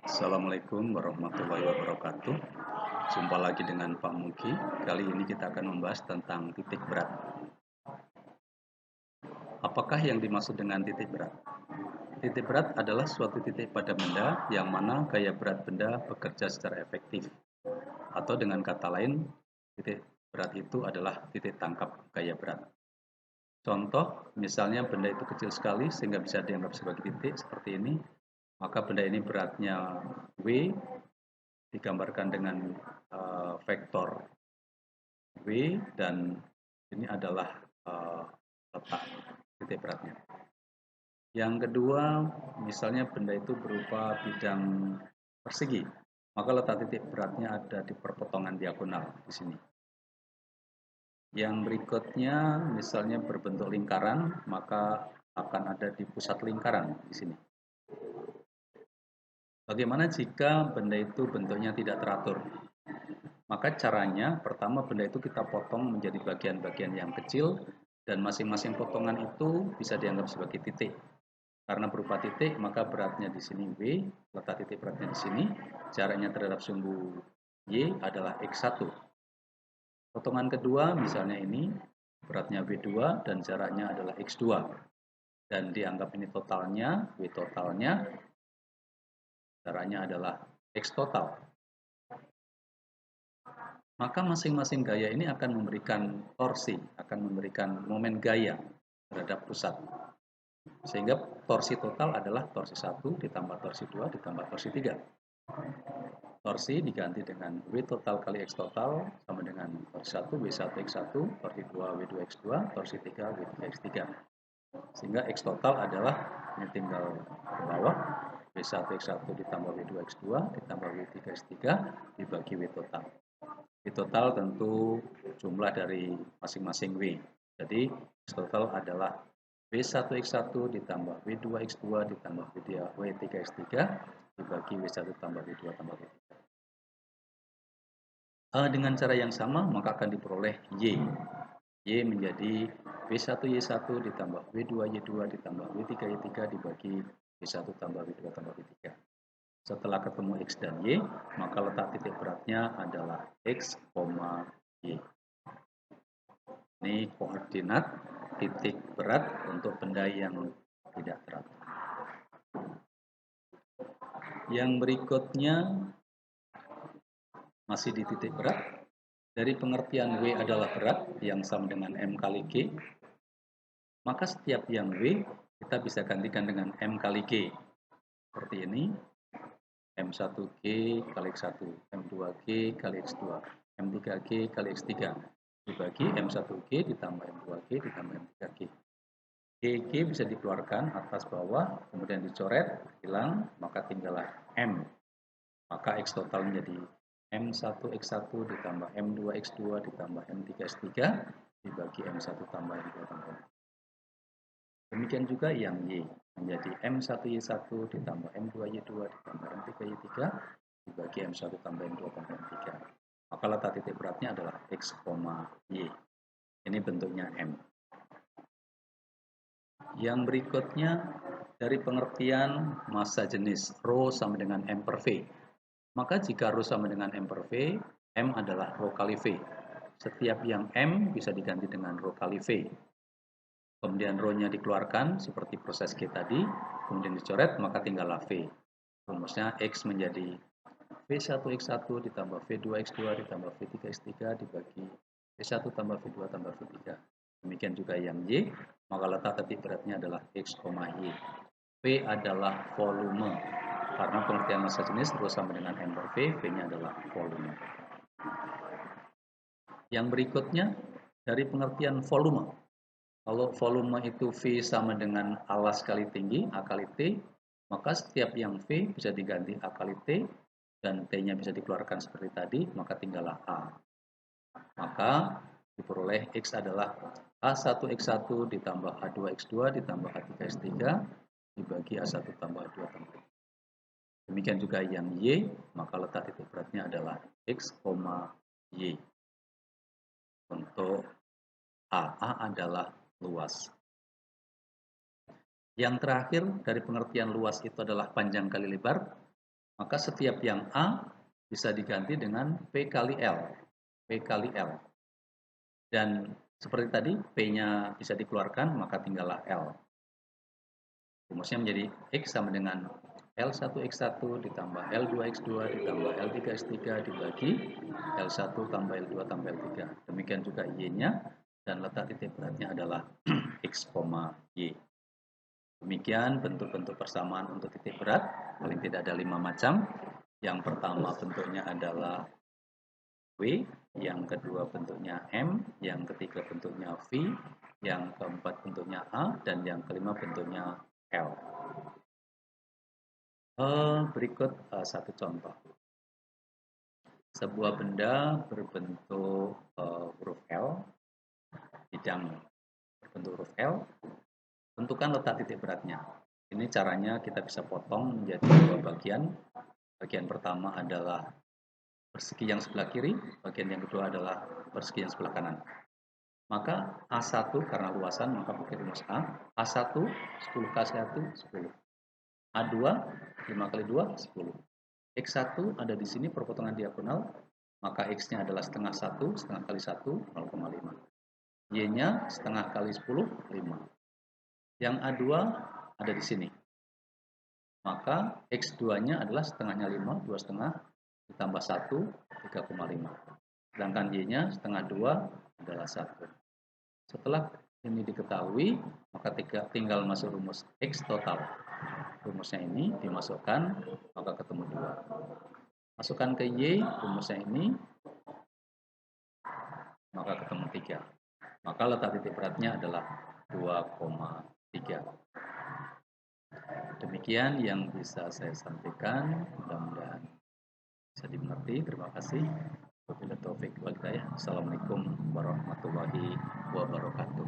Assalamualaikum warahmatullahi wabarakatuh. Jumpa lagi dengan Pak Mugi. Kali ini kita akan membahas tentang titik berat. Apakah yang dimaksud dengan titik berat? Titik berat adalah suatu titik pada benda yang mana gaya berat benda bekerja secara efektif. Atau dengan kata lain, titik berat itu adalah titik tangkap gaya berat. Contoh, misalnya benda itu kecil sekali sehingga bisa dianggap sebagai titik seperti ini, maka benda ini beratnya W digambarkan dengan vektor W, dan ini adalah letak titik beratnya. Yang kedua, misalnya benda itu berupa bidang persegi, maka letak titik beratnya ada di perpotongan diagonal di sini. Yang berikutnya, misalnya berbentuk lingkaran, maka akan ada di pusat lingkaran di sini. Bagaimana jika benda itu bentuknya tidak teratur? Maka caranya, pertama benda itu kita potong menjadi bagian-bagian yang kecil, dan masing-masing potongan itu bisa dianggap sebagai titik. Karena berupa titik, maka beratnya di sini W, letak titik beratnya di sini, jaraknya terhadap sumbu Y adalah X1. Potongan kedua, misalnya ini, beratnya W2 dan jaraknya adalah X2. Dan dianggap ini totalnya, W totalnya, jaraknya adalah X total. Maka masing-masing gaya ini akan memberikan torsi, akan memberikan momen gaya terhadap pusat. Sehingga torsi total adalah torsi 1 ditambah torsi 2 ditambah torsi 3. Torsi diganti dengan W total kali X total sama dengan torsi 1 W1X1, torsi 2 W2X2, torsi 3 W3X3. Sehingga X total adalah, ini tinggal ke bawah, W1X1 ditambah W2X2 ditambah W3X3 dibagi W total. W total tentu jumlah dari masing-masing W. Jadi X total adalah W1X1 ditambah W2X2 ditambah W3X3 dibagi W1 tambah W2 tambah W3. Dengan cara yang sama maka akan diperoleh Y. Y menjadi W1Y1 ditambah W2Y2 ditambah W3Y3 dibagi W1 tambah W2 tambah W3. Setelah ketemu X dan Y, maka letak titik beratnya adalah X, Y. Ini koordinat titik berat untuk benda yang tidak teratur. Yang berikutnya masih di titik berat. Dari pengertian W adalah berat yang sama dengan M kali G, maka setiap yang W kita bisa gantikan dengan M kali G. Seperti ini, M1G kali X1, M2G kali X2, M3G kali X3 dibagi M1G ditambah M2G ditambah M3G. GG bisa dikeluarkan atas bawah, kemudian dicoret, hilang, maka tinggallah M. Maka X total menjadi M1X1 ditambah M2X2 ditambah M3X3 dibagi M1 tambah M2 tambah M3. Demikian juga yang Y menjadi M1Y1 ditambah M2Y2 ditambah M3Y3 dibagi M1 tambah M2 tambah M3. Maka letak titik beratnya adalah X, Y. Ini bentuknya M. Yang berikutnya dari pengertian massa jenis Rho sama dengan M per V. Maka jika Rho sama dengan M per V, M adalah Rho kali V. Setiap yang M bisa diganti dengan Rho kali V. Kemudian Rho-nya dikeluarkan seperti proses G tadi, kemudian dicoret, maka tinggallah V. Rumusnya X menjadi V1X1 ditambah V2X2 ditambah V3X3 dibagi V1 tambah V2 tambah V3. Demikian juga yang Y, maka letak titik beratnya adalah X, Y. V adalah volume. Karena pengertian massa jenis terus sama dengan M per V, V-nya adalah volume. Yang berikutnya, dari pengertian volume. Kalau volume itu V sama dengan alas kali tinggi, A kali T, maka setiap yang V bisa diganti A kali T, dan T-nya bisa dikeluarkan seperti tadi, maka tinggallah A. Maka diperoleh X adalah A1X1 ditambah A2X2 ditambah A3X3 dibagi A1 tambah A2 tambah A3. Demikian juga yang Y, maka letak titik beratnya adalah X, Y. Untuk A adalah luas. Yang terakhir dari pengertian luas itu adalah panjang kali lebar. Maka setiap yang A bisa diganti dengan P kali L. P kali L. Dan seperti tadi, P-nya bisa dikeluarkan, maka tinggallah L. Rumusnya menjadi X sama dengan L1X1 ditambah L2X2 ditambah L3X3 dibagi L1 tambah L2 tambah L3. Demikian juga Y-nya, dan letak titik beratnya adalah X, Y. Demikian bentuk-bentuk persamaan untuk titik berat, paling tidak ada 5 macam. Yang pertama bentuknya adalah W, yang kedua bentuknya M, yang ketiga bentuknya V, yang keempat bentuknya A, dan yang kelima bentuknya L. Berikut satu contoh. Sebuah benda berbentuk huruf L, bidang berbentuk huruf L, tentukan letak titik beratnya. Ini caranya kita bisa potong menjadi dua bagian. Bagian pertama adalah persegi yang sebelah kiri, bagian yang kedua adalah persegi yang sebelah kanan. Maka A1 karena luasan maka pakai rumus A. A1 10 kali 1 10. A2 5 kali 2 10. X1 ada di sini perpotongan diagonal, maka X-nya adalah setengah 1, setengah kali 1 0,5. Y-nya setengah kali 10 5. Yang A2 ada di sini. Maka X2-nya adalah setengahnya 5, 2 setengah ditambah 1 3,5. Sedangkan Y-nya setengah 2 adalah 1. Setelah ini diketahui, maka tinggal masuk rumus X total. Rumusnya ini dimasukkan, maka ketemu 2. Masukkan ke Y, rumusnya ini, maka ketemu 3. Maka letak titik beratnya adalah 2,3. Demikian yang bisa saya sampaikan, mudah-mudahan bisa dimengerti. Terima kasih. Wabillahi taufiq wal hidayah. Assalamualaikum warahmatullahi wabarakatuh.